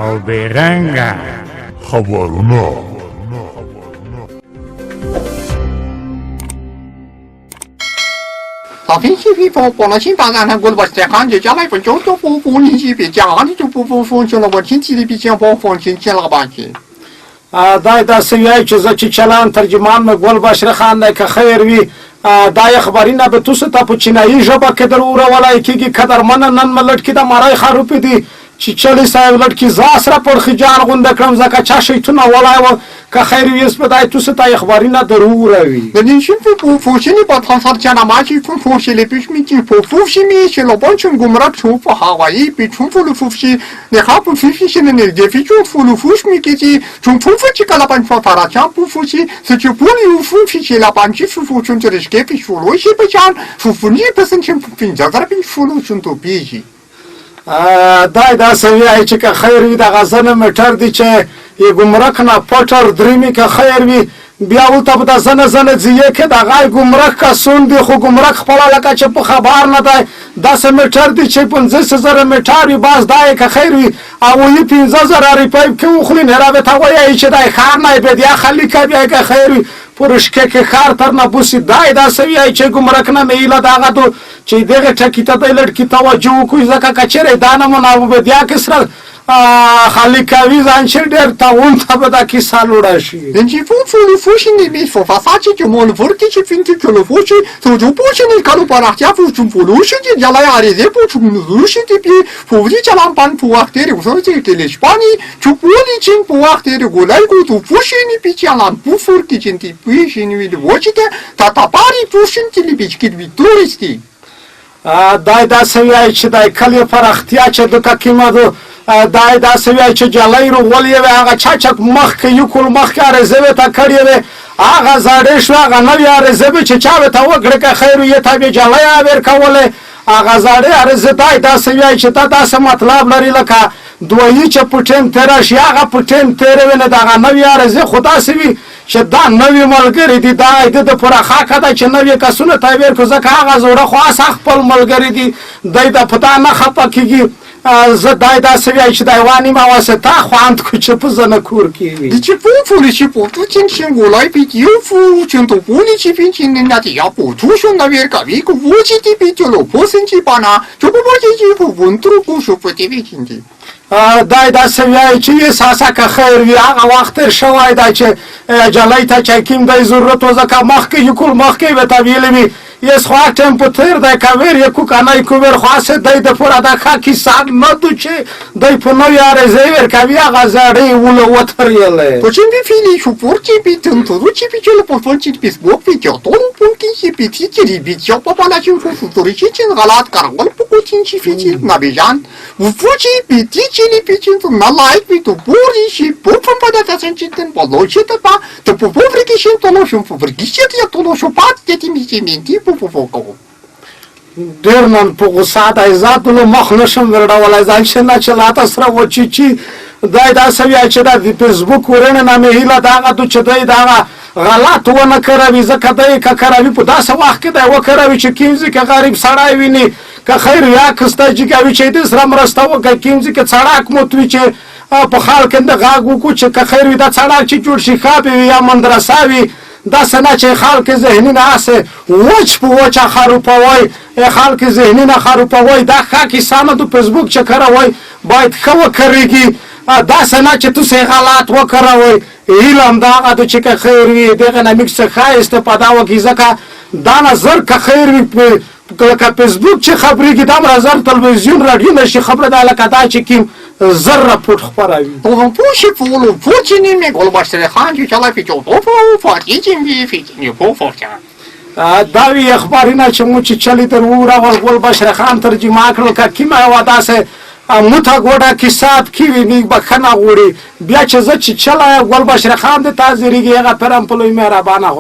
او بیرنگه خبرونه早平西皮佛波罗新发展国的不是在看见将来分就不不你西皮家里就不风就了我亲戚的比较不风亲戚老百姓دا سویای چې زه چې چلان ترجمان مې ګل بشر خان دی که خیر وي دا یې خبرینه به تاسو ته په چینایي ژبه کې در ورولی کېږي قدرمنه نن مې لټکي د مړی خروپې دي چې چلی صاحب لټکي زه سره پړخي جان غونډه کړم ځکه چا شیطونه ولی و که خیر وي اوس به دا تاسو ته یې خبرینه در ورووي的你幸福不福气你把他家那马去福福气的必须你去福福气你去老半成功了重复哈哇一比重复了福气你还不福气现在你的非重复了福气你给你从重复去干了半方法了讲不福气是就不留福气了半去福福成这里是给必须了一些不讲福福你不是全福分家在必须了成都必须دا سویای چې که خیر وي دغه زنه میټر دی چې یې ګمرک نه پټر درېمې که خیر وي بیا ورته به د زنه ځیې کې دغه ګمرک کسون دی خو ګمرک خپله لکه چې په خبر نه دی داسې میټر دی چې 50,000 میټر وي باز دا یې که خیر وي او یې 15,000 روپۍ کې وخوري نه رابطه وایي چې دی ښار نه یې بیا خالي که بیا که خیر وي پرشکه کې ښار تر نه بوسي دا یې داسې وایي چې ګمرک نه مې ایله دغه دو چې دغه ټکي ته دی لټکي توجه وکړي ځکه که چېرې دا نمونه به بیا کې سره خالی کوي ځان چې ډېر تاوون ته به دا کیسه لوړه شي人家付出的付出的没说法啥子就没了付的去分就就了付出就就不去你搞了把那家付出付了去的家来啊的这不出路去的比付的家老板付啊的我说这个的是把你就不的钱付啊的过来过都付出你比家老不付的钱的不是你的我记得他把你付出的比给的多的是دا داسې وایي چې د کلي پراختیا چې د ککیمه دو دا داسې وایي چې جلی روغولې وې هغه چاچک مخکې یو کول مخکې عرضه به ته کړې وې هغه زاړې شوه هغه نوې عرضه به چې چا به ته وکړې که خیر یې ته بې جلی عبیر کولی هغه زاړې عرضې دا داسې وایي چې ته داسې مطلب لري لکه دویي چې پټین تېره شي هغه پټین تېره وي نه د هغه نوې عرضې خو داسې وي چې دا نوې ملګري دي دا د ده پوره خاکه ده چې نوې کسونه ته یې ویل کړو ځکه هغه زوړه خو هسه خپل ملګري دي دی د په تا نه خفه کېږي زه دا داسې وایي چې دا یوه نیمه واسطه خواند کړو چې په زنه کور کې وي 你去不付的去不付金钱过来比有付钱都不的去比钱人家的要不出胸那边搞一个无机的比就老婆生气把那就不把这些不温度不舒服的比钱的 دا داسې وایي چې یې ساسه که خیر وي هغه وخت تېر شوی دی چې جلۍ ته چې کوم دی ضرورت و ځکه مخکې یې کول مخکې به ته ویلې وي یس خو ټیم په تېر دی که ویر یې کو که نه یې کو ویر خو هسې دی د پوره دا ښه کیسه نه دو چې دی په نوې عرضې ورکوي هغه زړې وله وتړېلی 不仅比菲利说不仅比正头都比较了不分级比我比较多不给些比体积的比较把那幸福付出的些钱阿拉干我不过经济飞机那边人无夫妻比体积的比钱都拿来比都不的些不分把那在生气等把老些的吧都不不分给些多老幸福不给些的要多老说把这的米些面的不高 ډېر نن په غوسه دی ذاتلو مخ نشم ورډولی ځان چې نه چې لاته سره وچیچي دی داسې وایي چې دا د فیسبوک ورڼې نه مې هیله د هغه دو چې دی د هغه غلط ونه کروي ځکه دی که کروي په داسې وخت کې دی وکروي چې کوم ځای کې غریب سړی ویني که خیر یا کسته چې کوي چې دې سره مرسته وکړي کوم ځای کې سړک موت وي چې په خال کې د غږ وکړو چې که خیر وي دا سړک چې جوړ شي ښه وي یا مدرسه وي داسې نه چې خلک ذهني نه هسې وچ په وچه خروپوئ خلک ذهني نه خروپوئ دا ښه کیسه نه د فیسبوک چې کروئ باید ښه وکریږي داسې نه چې تاسې غلط وکروئ هیله همدغه ده چې که خیر وي دغه نه موږ څه ښه استفاده وکړي ځکه دا نه زر که خیر وي لکه فیسبوک چې خبرېږي دومره زر تلویزیون راډیو نه شي خبره ده لکه دا چې کوم زر راپورټ خپروي 我们不是俘虏不仅你们我把是汉就将来比较多不发地金比飞机不发钱 دا وی اخبارونه چې مو چې چلی تر وراول ګل بشر خان ترجمه کړل که کومه یوه داسې موته ګوډه کیسات کې وي نیک بخښنه غواړي بیا چې زه چې چلی ګل بشر خان د تا زیرېږي هغه پرم په لوی مهربانه